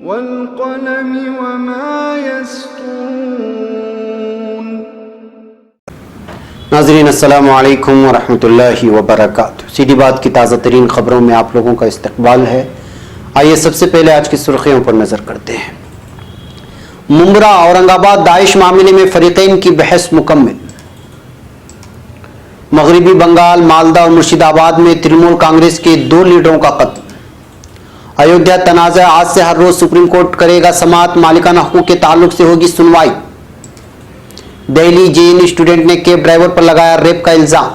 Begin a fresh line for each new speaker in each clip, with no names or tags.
वल्क़लमि वमा यस्तून।
नाज़रीन अस्सलामु अलैकुम वरहमतुल्लाहि वबरकातुहू। सीधी बात की ताज़ा तरीन खबरों में आप लोगों का इस्तकबाल है। आइए सबसे पहले आज की सुर्खियों पर नजर करते हैं। मुंब्रा औरंगाबाद दाइश मामले में फरीकैन की बहस मुकम्मल। मगरिबी बंगाल, मालदा और मुर्शिदाबाद में तृणमूल कांग्रेस के 2 लीडरों का कत्ल। अयोध्या तनाज़ा, आज से हर रोज सुप्रीम कोर्ट करेगा समाअत, मालिकाना हकूक़ के ताल्लुक से होगी सुनवाई। दिल्ली जेएनयू स्टूडेंट ने कैब ड्राइवर पर लगाया रेप का इल्जाम।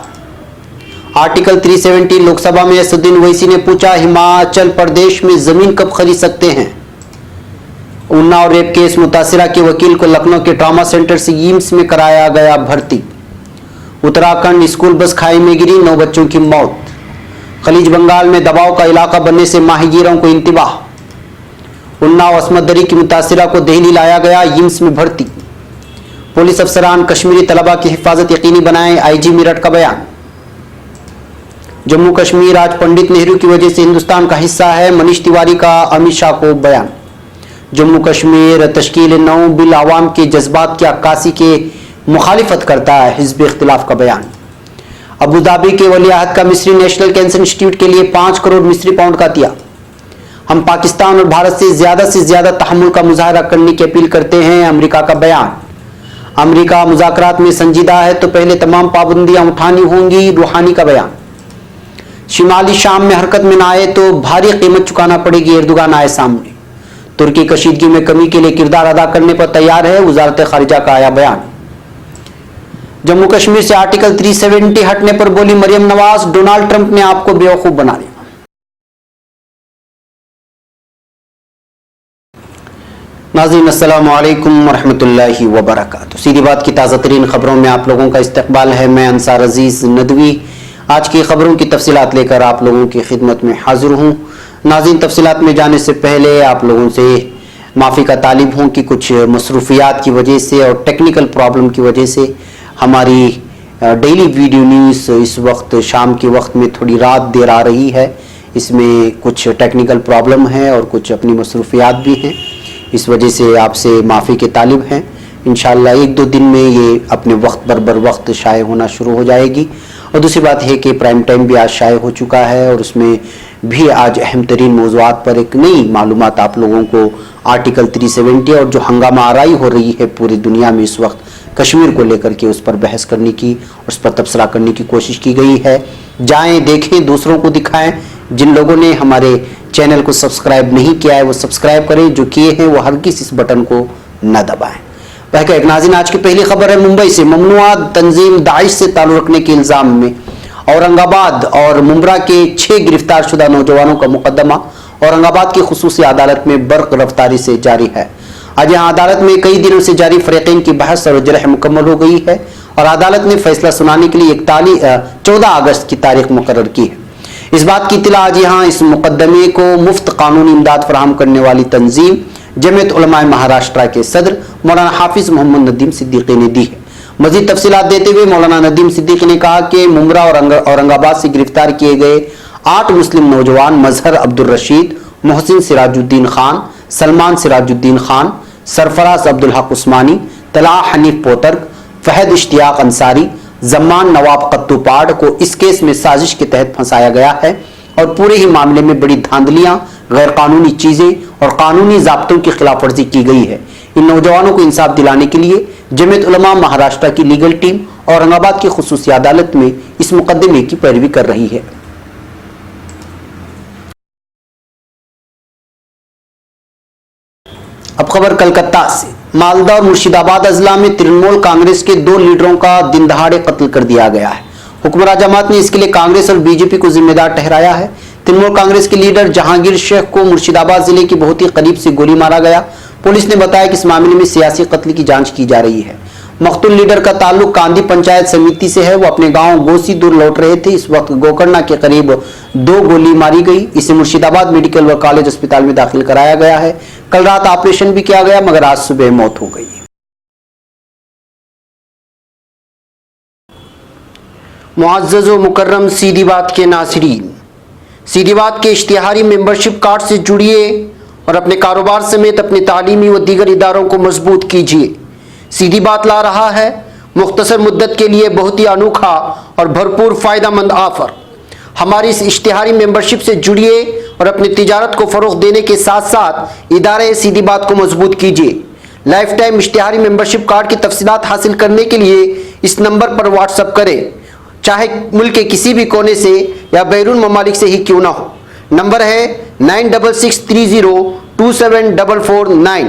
आर्टिकल 370 लोकसभा में असदुद्दीन ओवैसी ने पूछा, हिमाचल प्रदेश में जमीन कब खरीद सकते हैं। उन्नाव रेप केस, मुतासिरा के वकील को लखनऊ के ट्रॉमा सेंटर से एम्स में कराया गया भर्ती। उत्तराखंड स्कूल बस खाई में गिरी, 9 बच्चों की मौत। खलीज बंगाल में दबाव का इलाका बनने से माहीगीरों को इंतबाह। उन्नाव अस्मत दरी की मुतासिरा को दिल्ली लाया गया, एम्स में भर्ती। पुलिस अफसरान कश्मीरी तलबा की हिफाजत यकीनी बनाएं, आईजी मेरठ का बयान। जम्मू कश्मीर आज पंडित नेहरू की वजह से हिंदुस्तान का हिस्सा है, मनीष तिवारी का अमित शाह को बयान। जम्मू कश्मीर तश्कील नौ बिल आवाम के जज्बात की अक्कासी के मुखालिफत करता है, हिज़्ब इख्तिलाफ का बयान। अबू धाबी के वलीअहद का मिस्री नेशनल कैंसर इंस्टीट्यूट के लिए 5 करोड़ मिस्री पाउंड का दिया। हम पाकिस्तान और भारत से ज्यादा तहम्मुल का मुजाहरा करने की अपील करते हैं, अमेरिका का बयान। अमेरिका मुज़ाकरात में संजीदा है तो पहले तमाम पाबंदियां उठानी होंगी, रूहानी का बयान। शिमाली शाम में हरकत में न आए तो भारी कीमत चुकाना पड़ेगी, एर्दोगान आए सामने। तुर्की कशीदगी में कमी के लिए किरदार अदा करने पर तैयार है, वजारत खारिजा का आया बयान। जम्मू कश्मीर से आर्टिकल 370 हटने पर बोली मरियम नवाज, डोनाल्ड ट्रंप ने आपको बेवकूफ बना लिया। नाज़रीन अस्सलामु अलैकुम वरहमतुल्लाहि वबरकातुहू। सीधी बात की ताज़ा तरीन खबरों में आप लोगों का इस्तकबाल है। मैं अंसार अजीज नदवी आज की खबरों की तफसीलात लेकर आप लोगों की खिदमत में हाजिर हूँ। नाज़रीन, तफसीलात में जाने से पहले आप लोगों से माफ़ी का तालिब हूँ कि कुछ मसरूफियात की वजह से और टेक्निकल प्रॉब्लम की वजह से हमारी डेली वीडियो न्यूज़ इस वक्त शाम के वक्त में थोड़ी रात देर आ रही है। इसमें कुछ टेक्निकल प्रॉब्लम है और कुछ अपनी मसरूफियात भी हैं, इस वजह से आपसे माफ़ी के तालिब हैं। इंशाअल्लाह 1-2 दिन में ये अपने वक्त बर वक्त शाये होना शुरू हो जाएगी। और दूसरी बात है कि प्राइम टाइम भी आज शाये हो चुका है और उसमें भी आज अहम तरीन मौज़ूआत पर एक नई मालूमात आप लोगों को आर्टिकल 370 और जो हंगामा आराई हो रही है पूरी दुनिया में इस वक्त कश्मीर को लेकर के, उस पर बहस करने की, उस पर तबसरा करने की कोशिश की गई है। जाएं, देखें, दूसरों को दिखाएं। जिन लोगों ने हमारे चैनल को सब्सक्राइब नहीं किया है वो सब्सक्राइब करें, जो किए हैं वो हरगिज़ इस बटन को न दबाएं। वह एक नाज़रीन, आज की पहली खबर है मुंबई से। ममनुआ तंजीम दाइश से ताल्लुक़ रखने के इल्ज़ाम में औरंगाबाद और मुंब्रा के 6 गिरफ्तार शुदा नौजवानों का मुकदमा औरंगाबाद की खुसूसी अदालत में बर्क रफ्तारी से जारी है। आज यहाँ अदालत में कई दिनों से जारी फरीकैन की बहस और जरह मुकम्मल हो गई है और अदालत ने फैसला सुनाने के लिए 14 अगस्त की तारीख मुकर्रर की है। इस बात की इत्तला आज यहाँ इस मुकदमे को मुफ्त कानूनी इमदाद फराहम करने वाली तंजीम जमीयत उलमाए महाराष्ट्र के सदर मौलाना हाफिज मोहम्मद नदीम सिद्दीकी ने दी है। मजीद तफसीलात देते हुए मौलाना नदीम सिद्दीकी ने कहा कि मुंब्रा और औरंगाबाद से गिरफ्तार किए गए 8 मुस्लिम नौजवान मजहर अब्दुल रशीद, मोहसिन सिराजुद्दीन खान, सलमान सिराजुद्दीन खान, सरफराज अब्दुल हक उस्मानी, तलाह हनीफ पोतर्क, फहद इश्तियाक अंसारी, जमान नवाब कत्तूपाड़ को इस केस में साजिश के तहत फंसाया गया है और पूरे ही मामले में बड़ी धांधलियां, गैर कानूनी चीजें और कानूनी ज़ाब्तों की खिलाफ वर्जी की गई है। इन नौजवानों को इंसाफ दिलाने के लिए जमीयत उलमा महाराष्ट्र की लीगल टीम औरंगाबाद की खुसूसी अदालत में इस मुकदमे की पैरवी कर रही है। अब खबर कलकत्ता से। मालदा और मुर्शिदाबाद अजला में तृणमूल कांग्रेस के 2 लीडरों का दिन दहाड़े कत्ल कर दिया गया है। हुक्मरान जमात ने इसके लिए कांग्रेस और बीजेपी को जिम्मेदार ठहराया है। तृणमूल कांग्रेस के लीडर जहांगीर शेख को मुर्शिदाबाद जिले के बहुत ही करीब से गोली मारा गया। पुलिस ने बताया कि इस मामले में सियासी कत्ल की जांच की जा रही है। मकतूल लीडर का ताल्लुक कांदी पंचायत समिति से है। वो अपने गांव गोसी दूर लौट रहे थे। इस वक्त गोकर्णा के करीब 2 गोली मारी गई। इसे मुर्शिदाबाद मेडिकल व कॉलेज अस्पताल में दाखिल कराया गया है। कल रात ऑपरेशन भी किया गया मगर आज सुबह मौत हो गई। मुअज़्ज़ज़ व मुकर्रम सीधी बात के नाज़रीन, सीधी बात के इश्तिहारी मेंबरशिप कार्ड से जुड़िए और अपने कारोबार समेत अपने तालीमी व दीगर इदारों को मजबूत कीजिए। सीधी बात ला रहा है मुख्तसर मुद्दत के लिए बहुत ही अनोखा और भरपूर फ़ायदेमंद ऑफर। हमारी इस इश्तिहारी मेंबरशिप से जुड़िए और अपनी तिजारत को फ़रोग़ देने के साथ साथ इदारे सीधी बात को मजबूत कीजिए। लाइफ टाइम इश्तिहारी मेंबरशिप कार्ड की तफसीलात हासिल करने के लिए इस नंबर पर व्हाट्सअप करें, चाहे मुल्क के किसी भी कोने से या बैरून ममालिक से ही क्यों ना हो। नंबर है 9663027449।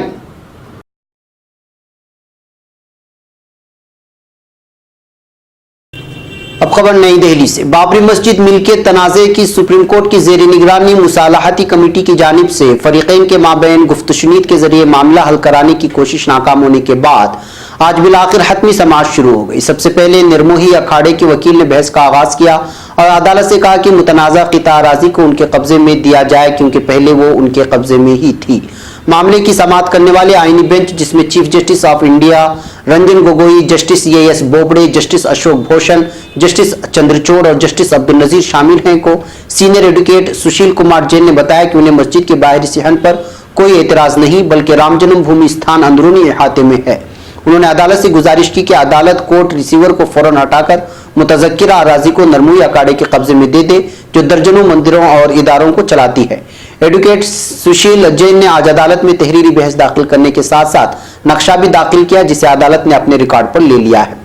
अब खबर नई दिल्ली से। बाबरी मस्जिद मिल्कियत तनाज़े की सुप्रीम कोर्ट की ज़ेर निगरानी मुसालहती कमेटी की जानिब से फरीक़ैन के माबैन गुफ्तशुनीद के जरिए मामला हल कराने की कोशिश नाकाम होने के बाद आज बिलाखिर हतमी समाअत शुरू हो गई। सबसे पहले निर्मोही अखाड़े के वकील ने बहस का आगाज किया और अदालत से कहा कि मुतनाज़ा क़िता अराज़ी को उनके कब्जे में दिया जाए क्योंकि पहले वो उनके कब्जे में ही थी। मामले की समाअत करने वाले आईनी बेंच, जिसमें chief justice of India Ranjan Gogoi, justice as Bobde, justice Ashok Bhushan, justice Chandrachud और जस्टिस अब्दुल नजीर शामिल हैं, को सीनियर एडवोकेट सुशील कुमार जैन ने बताया कि उन्हें मस्जिद के बाहरी सहन पर कोई एतराज नहीं, बल्कि राम जन्मभूमि स्थान अंदरूनी इहाते में है। उन्होंने अदालत से गुजारिश की कि अदालत कोर्ट रिसीवर को फौरन हटाकर मुतज़क्किरा अराज़ी को नरमुई अखाड़े के कब्जे में दे दे, जो दर्जनों मंदिरों और इदारों को चलाती है। एडवोकेट सुशील जैन ने आज अदालत में तहरीरी बहस दाखिल करने के साथ साथ नक्शा भी दाखिल किया, जिसे अदालत ने अपने रिकॉर्ड पर ले लिया है।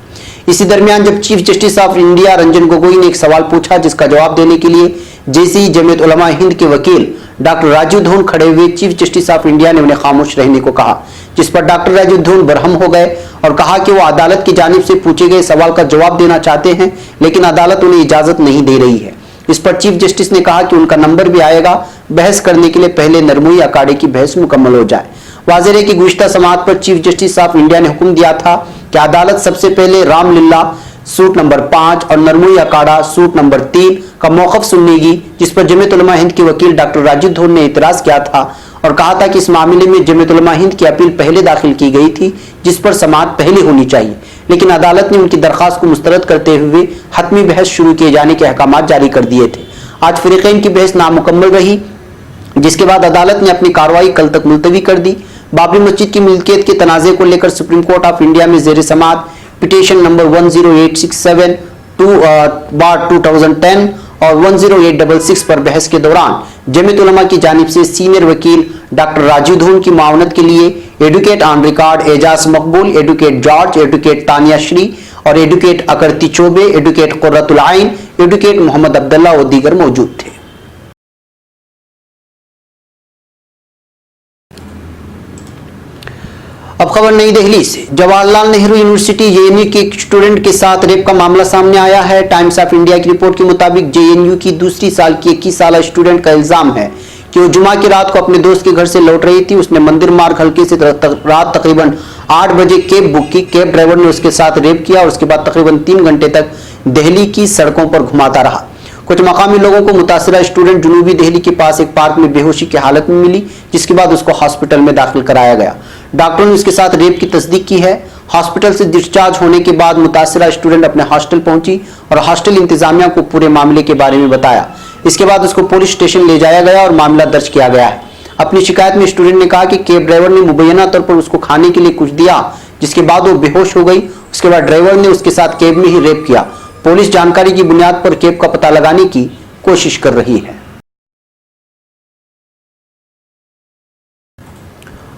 इसी दरमियान जब chief justice of India Ranjan Gogoi ने एक सवाल पूछा, जिसका जवाब देने के लिए जेसी जमीयत उलमा हिंद के वकील डॉक्टर राजीव धून खड़े हुए, चीफ जस्टिस ऑफ इंडिया ने उन्हें खामोश रहने को कहा, जिस पर डॉक्टर राजीव धून बरहम हो गए और कहा कि वो अदालत की जानिब से पूछे गए सवाल का जवाब देना चाहते हैं, लेकिन अदालत उन्हें इजाजत नहीं दे रही है। इस पर चीफ जस्टिस ने कहा कि उनका नंबर भी आएगा बहस करने के लिए, पहले नरमुई अखाड़े की बहस मुकम्मल हो जाए। वाज़ेह है कि गुज़िश्ता समाअत पर चीफ जस्टिस ऑफ इंडिया ने हुक्म दिया था कि अदालत सबसे पहले रामलीला सूट नंबर 5 और नरमुई अखाड़ा सूट नंबर 3 का मौक़िफ़ सुनेगी, जिस पर जमीयत उलमा हिंद के वकील डॉक्टर राजीव धून ने इतराज़ किया था और कहा था कि इस मामले में जमीयत उलमा हिंद की अपील पहले दाखिल की गई थी, जिस पर समाअत पहले होनी चाहिए, लेकिन अदालत ने उनकी दरख्वास्त को मुस्तरद करते हुए हतमी बहस शुरू किए जाने के अहकाम जारी कर दिए थे। आज फरीक़ैन की बहस नामुकम्मल रही, जिसके बाद अदालत ने अपनी कार्रवाई कल तक मुलतवी कर दी। बाबरी मस्जिद की मिल्कियत के तनाज़े को लेकर सुप्रीम कोर्ट ऑफ इंडिया में ज़ेर समाअत पिटीशन नंबर 10867/2010 और 10866 पर बहस के दौरान जमीयत उलमा की जानिब से सीनियर वकील डॉक्टर राजीव धून की मावनत के लिए advocate on record Ejaz Maqbool, advocate George, advocate Tania Shri और एडवोकेट अकरती चौबे, एडवोकेट कुर्रतुल आइन, एडवोकेट मोहम्मद अब्दुल्ला और दीगर मौजूद थे। अब खबर नई दिल्ली से। जवाहरलाल नेहरू यूनिवर्सिटी जेएनयू के एक स्टूडेंट के साथ रेप का मामला सामने आया है। टाइम्स ऑफ इंडिया की रिपोर्ट के मुताबिक जेएनयू की दूसरी साल की 21 साल स्टूडेंट का इल्जाम है कि वो जुमा की रात को अपने दोस्त के घर से लौट रही थी। उसने मंदिर मार्ग हल्के से रात तकरीबन 8 बजे कैब बुक की। कैब ड्राइवर ने उसके साथ रेप किया और उसके बाद तकरीबन 3 घंटे तक दिल्ली की सड़कों पर घुमाता रहा। कुछ मकामी लोगों को मुतासिरा स्टूडेंट जुनूबी दिल्ली के पास एक पार्क में बेहोशी की हालत में मिली, जिसके बाद उसको हॉस्पिटल में दाखिल कराया गया। डॉक्टरों ने उसके साथ रेप की तस्दीक की है। हॉस्पिटल से डिस्चार्ज होने के बाद मुतासिरा स्टूडेंट अपने हॉस्टल पहुंची और हॉस्टल इंतजामिया को पूरे मामले के बारे में बताया। इसके बाद उसको पुलिस स्टेशन ले जाया गया और मामला दर्ज किया गया है। अपनी शिकायत में स्टूडेंट ने कहा कि कैब ड्राइवर ने मुबैना तौर पर उसको खाने के लिए कुछ दिया, जिसके बाद वो बेहोश हो गई। उसके बाद ड्राइवर ने उसके साथ कैब में ही रेप किया। पुलिस जानकारी की बुनियाद पर कैब का पता लगाने की कोशिश कर रही है।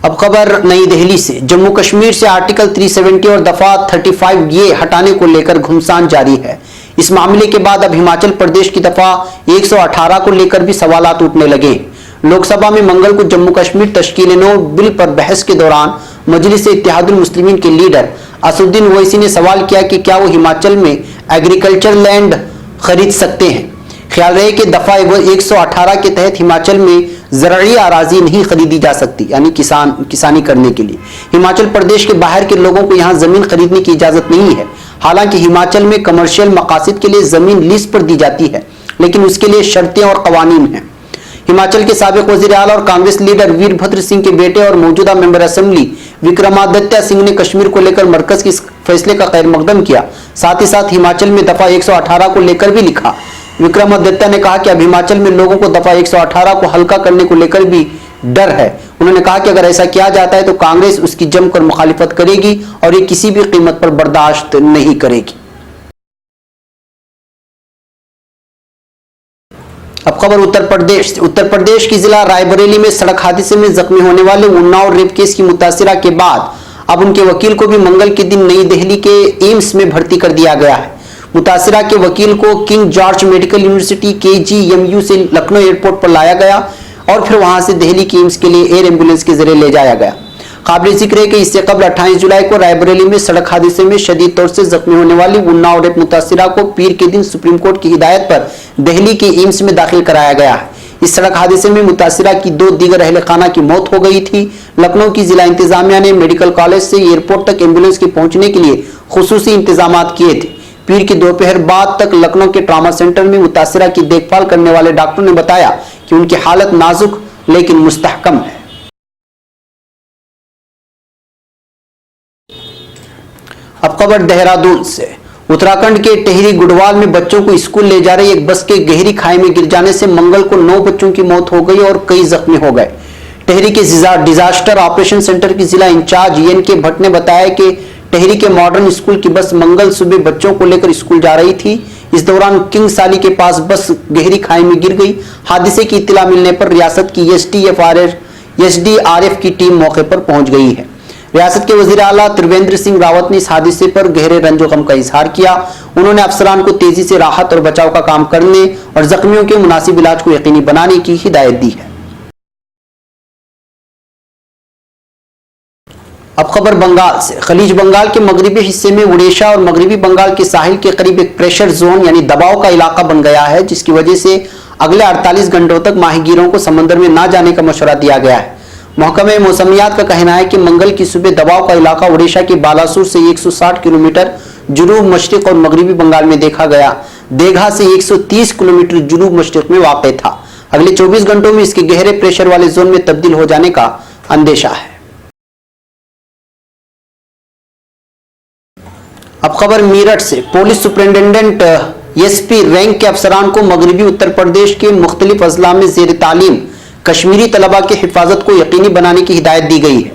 अब खबर नई दिल्ली से। जम्मू कश्मीर से आर्टिकल 370 और दफा 35 ये हटाने को लेकर घुमसान जारी है। इस मामले के बाद अब हिमाचल प्रदेश की दफा 118 को लेकर भी सवालात उठने लगे। लोकसभा में मंगल को जम्मू कश्मीर तश्कील-ए-नौ बिल पर बहस के दौरान मजलिस-ए-इत्तेहादुल मुस्लिमीन के लीडर असदुद्दीन ओवैसी ने सवाल किया कि क्या वो हिमाचल में एग्रीकल्चर लैंड खरीद सकते हैं। ख्याल रहे कि दफा 118 के तहत हिमाचल में ज़रई अराजी नहीं खरीदी जा सकती, यानी किसानी करने के लिए हिमाचल प्रदेश के बाहर के लोगों को यहाँ जमीन खरीदने की इजाजत नहीं है। हालांकि हिमाचल में कमर्शियल मकासद के लिए जमीन लीज पर दी जाती है, लेकिन उसके लिए शर्तें और कवानीन हैं। हिमाचल के साबिक वज़ीर आला और कांग्रेस लीडर वीरभद्र सिंह के बेटे और मौजूदा मेंबर असेंबली विक्रमादित्य सिंह ने कश्मीर को लेकर मरकज के फैसले का खैर मकदम किया। साथ ही साथ हिमाचल में दफा 118 को लेकर भी लिखा। विक्रमादित्य ने कहा कि अब हिमाचल में लोगों को दफा 118 को हल्का करने को लेकर भी डर है। उन्होंने कहा कि अगर ऐसा किया जाता है तो कांग्रेस उसकी जमकर मुखालिफत करेगी और ये किसी भी कीमत पर बर्दाश्त नहीं करेगी। अब खबर उत्तर प्रदेश से। उत्तर प्रदेश की जिला रायबरेली में सड़क हादसे में जख्मी होने वाले उन्नाव रेप केस की मुतासिरा के बाद अब उनके वकील को भी मंगल के दिन नई दिल्ली के एम्स में भर्ती कर दिया गया है। मुतासिरा के वकील को king George medical university KGMU से लखनऊ एयरपोर्ट पर लाया गया और फिर वहां से दिल्ली के एम्स के लिए एयर एम्बुलेंस के जरिए ले जाया गया। काबिल जिक्र है कि इससे कबल 28 जुलाई को रायबरेली में सड़क हादसे में शदीद तौर से जख्मी होने वाली उन्नाव रेप मुतासिरा को पीर के दिन सुप्रीम कोर्ट की हिदायत पर दिल्ली के एम्स में दाखिल कराया गया है। इस सड़क हादसे में मुतासिरा की 2 दीगर अहले खाना की मौत हो गई थी। लखनऊ की जिला इंतजामिया ने मेडिकल कॉलेज से एयरपोर्ट तक एम्बुलेंस के पहुंचने के लिए खुसूसी इंतजाम किए थे। पीर की दोपहर बाद तक लखनऊ के ट्रॉमा सेंटर में मुतासिरा की देखभाल करने वाले डॉक्टर ने बताया कि उनकी हालत नाजुक लेकिन मुस्तहकम है। अब खबर देहरादून से। उत्तराखंड के टिहरी गुडवाल में बच्चों को स्कूल ले जा रही एक बस के गहरी खाई में गिर जाने से मंगल को 9 बच्चों की मौत हो गई और कई जख्मी हो गए। टिहरी के डिजास्टर ऑपरेशन सेंटर की जिला इंचार्ज ENK भट्ट ने बताया कि टिहरी के मॉडर्न स्कूल की बस मंगल सुबह बच्चों को लेकर स्कूल जा रही थी। इस दौरान किंग साली के पास बस गहरी खाई में गिर गई। हादसे की इत्तला मिलने पर रियासत की SDRF की टीम मौके पर पहुंच गई है। रियासत के वजीर आला त्रिवेंद्र सिंह रावत ने इस हादसे पर गहरे रंजो गम का इजहार किया। उन्होंने अफसरान को तेजी से राहत और बचाव का काम करने और जख्मियों के मुनासिब इलाज को यकीनी बनाने की हिदायत दी है। अब खबर बंगाल से। खलीज बंगाल के मगरबी हिस्से में उड़ीसा और मगरबी बंगाल के साहिल के करीब एक प्रेशर जोन यानी दबाव का इलाका बन गया है, जिसकी वजह से अगले 48 घंटों तक माहीगीरों को समंदर में ना जाने का मशवरा दिया गया है। महकमे मौसमियात का कहना है कि मंगल की सुबह दबाव का इलाका उड़ीसा के बालासुर से 160 किलोमीटर जुनूब मशरिक और मगरबी बंगाल में देखा गया देघा से 130 किलोमीटर जुनूब मशरिक में वाक़ था। अगले 24 घंटों में इसके गहरे प्रेशर वाले जोन में तब्दील हो जाने का अंदेशा है। अब खबर मीरठ से। पुलिस सुपरिटेंडेंट SP रैंक के अफसरान को मगरबी उत्तर प्रदेश के मुख्तलिफ अजला में जेर तालीम कश्मीरी तलबा की हिफाजत को यकीनी बनाने की हिदायत दी गई है।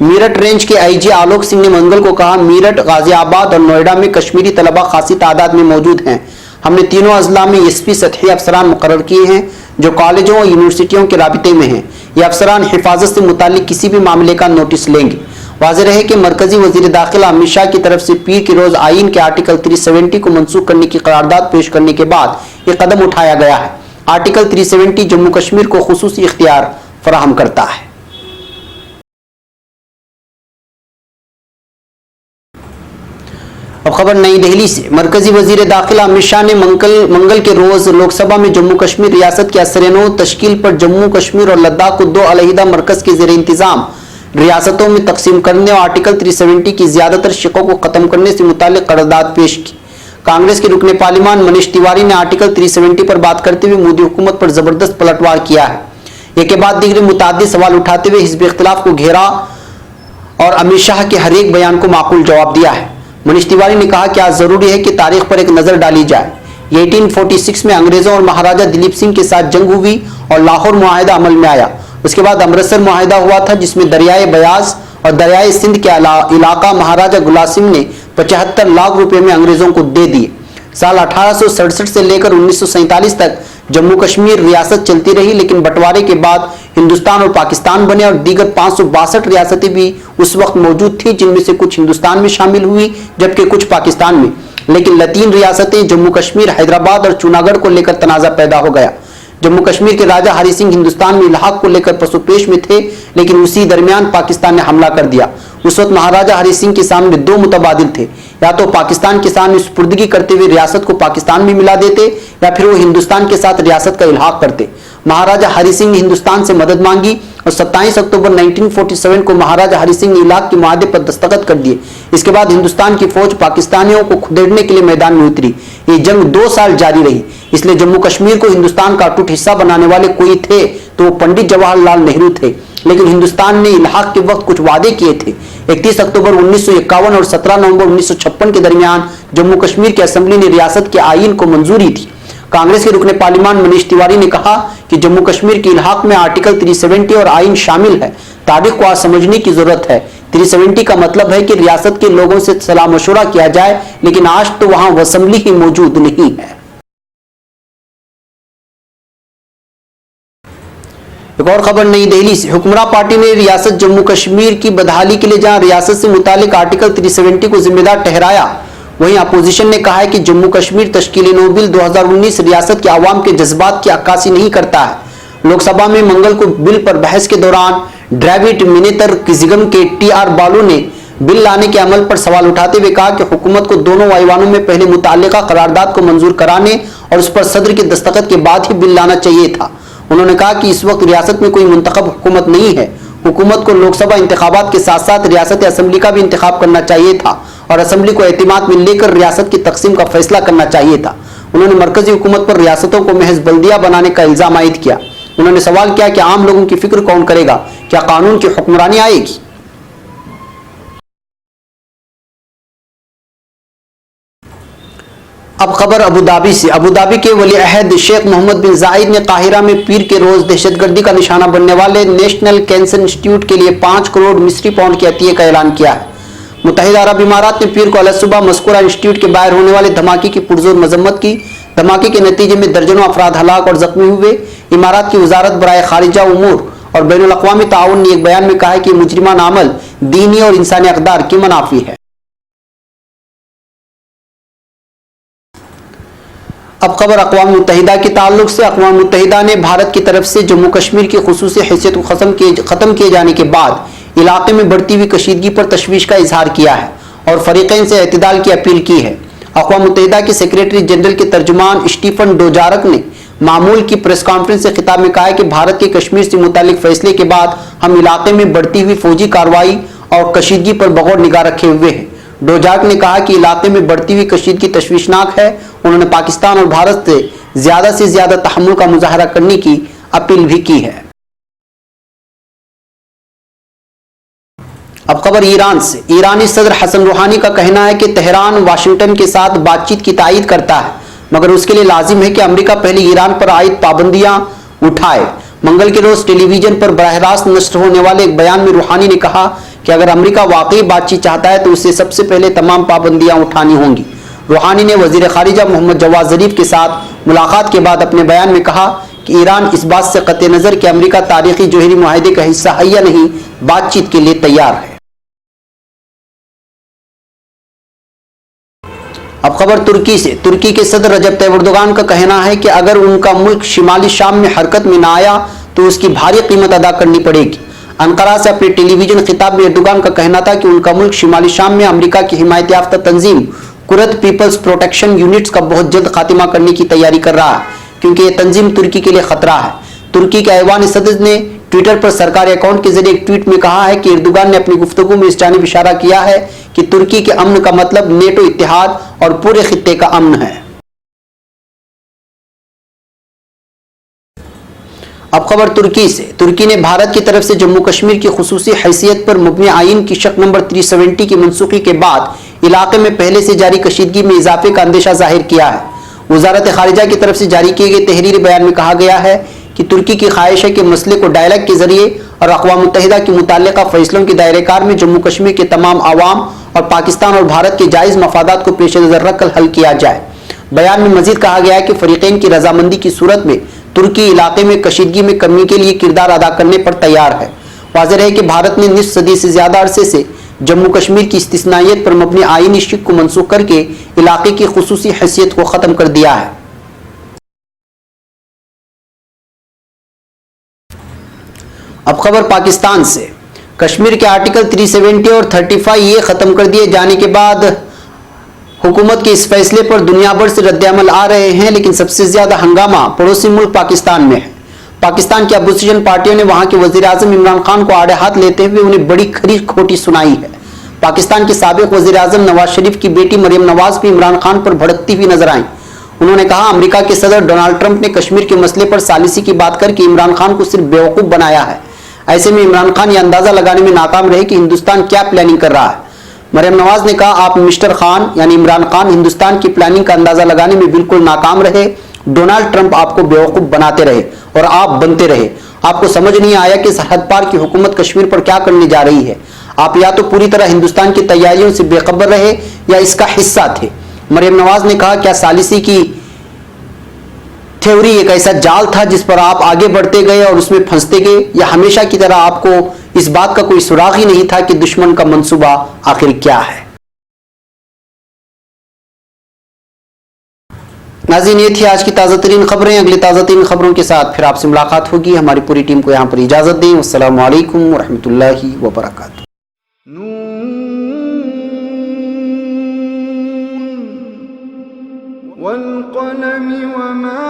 मीरठ रेंज के IG आलोक सिंह ने मंगल को कहा, मीरठ, गाजियाबाद और नोएडा में कश्मीरी तलबा खासी तादाद में मौजूद हैं। हमने तीनों अजला में SP सतही अफसरान मुकर्रर किए हैं जो कॉलेजों और यूनिवर्सिटियों के राबिते में हैं। ये अफसरान हिफाजत से मुतालिक किसी भी मामले का नोटिस लेंगे। वाज़ेह रहे कि मरकजी वजीर दाखिला अमित शाह की तरफ से पीर के रोज आईन के आर्टिकल 370 को मंसूख करने की करारदाद पेश करने के बाद ये कदम उठाया गया है। आर्टिकल 370 जम्मू कश्मीर को खुसूसी इख्तियार फराहम करता है। अब खबर नई दिल्ली से। मरकजी वजीर दाखिला अमित शाह ने मंगल के रोज लोकसभा में जम्मू कश्मीर रियासत के असर-ए-नौ तश्कील पर जम्मू कश्मीर और लद्दाख को 2 अलहदा मरकज के जेर इंतजाम रियासतों में तकसीम करने और आर्टिकल 370 की ज्यादातर शिकों को खत्म करने से मुताल्लिक करारदाद पेश की। कांग्रेस के रुकने पार्लिमान मनीष तिवारी ने आर्टिकल 370 पर बात करते हुए मोदी हुकूमत पर जबरदस्त पलटवार किया है। एक के बाद दीगर मुताद्दिद सवाल उठाते हुए हिज़्ब इख्तिलाफ को घेरा और अमित शाह के हर एक बयान को माकूल जवाब दिया है। मनीष तिवारी ने कहा कि आज जरूरी है कि तारीख पर एक नजर डाली जाए। 1846 में अंग्रेजों और महाराजा दिलीप सिंह के साथ जंग हुई और लाहौर मुआहिदा अमल में आया। उसके बाद अमृतसर मुआहिदा हुआ था जिसमें दरियाए बयाज और दरियाए सिंध के इलाका महाराजा गुलाब सिंह ने 75 लाख रुपए में अंग्रेजों को दे दिए। साल 1867 से लेकर 1947 तक जम्मू कश्मीर रियासत चलती रही, लेकिन बंटवारे के बाद हिंदुस्तान और पाकिस्तान बने और दीगर 562 रियासतें भी उस वक्त मौजूद थी, जिनमें से कुछ हिंदुस्तान में शामिल हुई जबकि कुछ पाकिस्तान में। लेकिन लतीन रियासतें जम्मू कश्मीर, हैदराबाद और चुनागढ़ को लेकर तनाजा पैदा हो गया। जम्मू कश्मीर के राजा हरि सिंह हिंदुस्तान में इलाहाक को लेकर पसुपेश में थे, लेकिन उसी दरमियान पाकिस्तान ने हमला कर दिया। उस वक्त महाराजा हरि सिंह के सामने 2 मुतबादिल थे, या तो पाकिस्तान के सामने सुपुर्दगी करते हुए रियासत को पाकिस्तान में मिला देते या फिर वो हिंदुस्तान के साथ रियासत का इल्हाक करते। महाराजा हरि सिंह ने हिंदुस्तान से मदद मांगी और 27 अक्टूबर 1947 को महाराजा हरि सिंह ने इलाक के मुआहदे पर दस्तखत कर दिए। इसके बाद हिंदुस्तान की फौज पाकिस्तानियों को खुदेड़ने के लिए मैदान में उतरी। ये जंग 2 साल जारी रही। इसलिए जम्मू कश्मीर को हिंदुस्तान का अटूट हिस्सा बनाने वाले कोई थे तो वो पंडित जवाहरलाल नेहरू थे, लेकिन हिंदुस्तान ने इल्हाक के वक्त कुछ वादे किए थे। 31 अक्टूबर 1951 और 17 नवंबर 1956 के दरमियान जम्मू कश्मीर की असेंबली ने रियासत के आईन को मंजूरी दी। कांग्रेस के रुकने पार्लिमान मनीष तिवारी ने कहा कि जम्मू कश्मीर के इल्हाक में आर्टिकल 370 और आइन शामिल है। तारीख को आज समझने की जरूरत है। 370 का मतलब है कि रियासत के लोगों से सलाह मशवरा किया जाए, लेकिन आज तो वहां असेंबली ही मौजूद नहीं है। एक और खबर नई दिल्ली से। हुक्मरान पार्टी ने रियासत जम्मू कश्मीर की बदहाली के लिए जहां रियासत से मुतालिक आर्टिकल 370 को जिम्मेदार ठहराया, वहीं अपोजिशन ने कहा है कि जम्मू कश्मीर तश्कील नौ बिल 2019 रियासत के आवाम के जज्बात की अक्कासी नहीं करता है। लोकसभा में मंगल को बिल पर बहस के दौरान ड्रेविड मिनेतर किजिगम के टीआर बालू ने बिल लाने के अमल पर सवाल उठाते हुए कहा कि हुकूमत को दोनों ऐवानों में पहले मुताल्लिका करारदाद को मंजूर कराने और उस पर सदर के दस्तखत के बाद ही बिल लाना चाहिए था। उन्होंने कहा कि इस वक्त रियासत में कोई मुंतखब हुकूमत नहीं है। हुकूमत को लोकसभा इंतखाबात के साथ साथ रियासत असेंबली का भी इंतखाब करना चाहिए था और असेंबली को एतमाद में लेकर रियासत की तकसीम का फैसला करना चाहिए था। उन्होंने मरकजी हुकूमत पर रियासतों को महज बल्दिया बनाने का इल्जाम आयद किया। उन्होंने सवाल किया कि आम लोगों की फिक्र कौन करेगा, क्या कानून की हुक्मरानी आएगी। अब खबर अबू धाबी से। अबू धाबी के वली अहद शेख मोहम्मद बिन जायद ने काहिरा में पीर के रोज दहशतगर्दी का निशाना बनने वाले नेशनल कैंसर इंस्टीट्यूट के लिए 5 करोड़ मिस्री पाउंड की अतिये का ऐलान किया है। मुत्तहिदा अरब इमारात ने पीर को अलसुबह मस्कूरा इंस्टीट्यूट के बाहर होने वाले धमाके की पुरजोर मजम्मत की। धमाके के नतीजे में दर्जनों अफराद हलाक और जख्मी हुए। इमारात की वजारत बराए खारिजा उमूर और बैनुल अक़वामी ताउन ने एक बयान में कहा है कि मुजरिमाना अमल दीनी और इंसानी अक़दार की मुनाफी है। अब खबर अक़वाम मुत्तहिदा के ताल्लुक से। अक़वाम मुत्तहिदा ने भारत की तरफ से जम्मू कश्मीर की खुसूसी हैसियत को खत्म किए जाने के बाद इलाके में बढ़ती हुई कशीदगी पर तशवीश का इजहार किया है और फरीक़ैन से एतदाल की अपील की है। अक़वाम मुत्तहिदा के सेक्रेटरी जनरल के तर्जुमान स्टीफन डोजारक ने मामूल की प्रेस कॉन्फ्रेंस से खिताब में कहा है कि भारत के कश्मीर से मुतालिक फैसले के बाद हम इलाके में बढ़ती हुई फौजी कार्रवाई और कशीदगी पर बगौर निगाह रखे हुए हैं। डोजार्क ने कहा कि इलाके में बढ़ती हुई कशीदगी तशवीशनाक है। उन्होंने पाकिस्तान और भारत से ज्यादा तहम्मुल का मुजाहरा करने की अपील भी की है। अब खबर ईरान से। ईरानी सदर हसन रूहानी का कहना है कि तेहरान वाशिंगटन के साथ बातचीत की तायीद करता है, मगर उसके लिए लाजिम है कि अमेरिका पहले ईरान पर आयद पाबंदियां उठाए। मंगल के रोज टेलीविजन पर बराह रास्त नश्र होने वाले एक बयान में रूहानी ने कहा कि अगर अमेरिका वाकई बातचीत चाहता है तो उसे सबसे पहले तमाम पाबंदियां उठानी होंगी। रूहानी ने वजीर खारिजा मोहम्मद जवाद जरीफ के साथ मुलाकात के बाद अपने बयान में कहा कि ईरान इस बात से कतई नजर कि अमेरिका तारीखी जोहरी मुआहदे का हिस्सा है या नहीं, बातचीत के लिए तैयार है। अब खबर तुर्की से। तुर्की के सदर रजब तैयब एर्दोगान का कहना है कि अगर उनका मुल्क शिमाली शाम में हरकत में ना आया तो उसकी भारी कीमत अदा करनी पड़ेगी। अंकारा से अपने टेलीविजन खिताब में एर्दोगान का कहना था कि उनका मुल्क शिमाली शाम में अमेरिका की हिमायत याफ्ता तंजीम कुर्द पीपल्स प्रोटेक्शन यूनिट्स का बहुत जल्द खात्मा करने की तैयारी कर रहा है, क्योंकि यह तंजीम तुर्की के लिए खतरा है। तुर्की के ऐवान सदर ने ट्विटर पर सरकारी अकाउंट के जरिए एक ट्वीट में कहा है कि एर्दोगान ने अपनी गुफ्तगू में इस जानिब इशारा किया है कि तुर्की के अमन का मतलब नेटो इत्तेहाद और पूरे खित्ते का अमन है। अब खबर तुर्की से। तुर्की ने भारत की तरफ से जम्मू कश्मीर की खुसूसी हैसियत पर मुबनी आइन की शक नंबर 370 की मनसूखी के बाद इलाके में पहले से जारी कशीदगी में इजाफे का अंदेशा जाहिर किया है। वजारत खारिजा की तरफ से जारी किए गए तहरीरी बयान में कहा गया है कि तुर्की की ख्वाहिश है कि मसले को डायलॉग के जरिए और अक़वाम मुत्तहिदा के मुताल्लिका फैसलों के दायरेकार में जम्मू कश्मीर के तमाम आवाम और पाकिस्तान और भारत के जायज़ मफादात को पेश नज़र रखकर हल किया जाए। बयान में मजीद कहा गया है कि फरीक़ैन की रजामंदी की सूरत में तुर्की इलाके में कशीदगी में कमी के लिए किरदार अदा करने पर तैयार है। वाज़ेह है कि भारत ने निस्फ सदी से ज्यादा अरसे से जम्मू कश्मीर की इस्तिस्नाइयत पर मबनी आईनी शिक को मनसूख करके इलाके की खुसूसी हैसियत को खत्म कर दिया है। अब खबर पाकिस्तान से। कश्मीर के आर्टिकल 370 और 35 ये खत्म कर दिए जाने के बाद हुकूमत के इस फैसले पर दुनिया भर से रद्द-ए-अमल आ रहे हैं, लेकिन सबसे ज्यादा हंगामा पड़ोसी मुल्क पाकिस्तान में है। पाकिस्तान की अपोजिशन पार्टियों ने वहां के वजीर आजम इमरान खान को आड़े हाथ लेते हुए उन्हें बड़ी खरी खोटी सुनाई है। पाकिस्तान के साबिक वजीर आजम नवाज शरीफ की बेटी मरियम नवाज भी इमरान खान पर भड़कती हुई नजर आई। उन्होंने कहा, अमेरिका के सदर डोनाल्ड ट्रंप ने कश्मीर के मसले पर सालिसी की बात करके इमरान खान को सिर्फ बेवकूफ बनाया है। ऐसे में इमरान खान यह अंदाजा लगाने में नाकाम रहे कि हिंदुस्तान क्या प्लानिंग कर रहा है। मरियम नवाज ने कहा, आप मिस्टर खान यानी इमरान खान हिंदुस्तान की प्लानिंग का अंदाजा लगाने में बिल्कुल नाकाम रहे डोनाल्ड ट्रंप आपको बेवकूफ बनाते रहे और आप बनते रहे। आपको समझ नहीं आया कि सरहद पार की हुकूमत कश्मीर पर क्या करने जा रही है। आप या तो पूरी तरह हिंदुस्तान की तैयारियों से बेखबर रहे या इसका हिस्सा थे। मरियम नवाज ने कहा, क्या सालिसी की थ्योरी एक ऐसा जाल था जिस पर आप आगे बढ़ते गए और उसमें फंसते गए, या हमेशा की तरह आपको इस बात का कोई सुराग ही नहीं था कि दुश्मन का मंसूबा आखिर क्या है। नाज़रीन, ये थी आज की ताज़ा तरीन खबरें। अगली ताज़ा तरीन खबरों के साथ फिर आपसे मुलाकात होगी। हमारी पूरी टीम को यहाँ पर इजाज़त दें। अस्सलामु अलैकुम वरहमतुल्लाहि वबरकातुहू।
वल क़लम वमा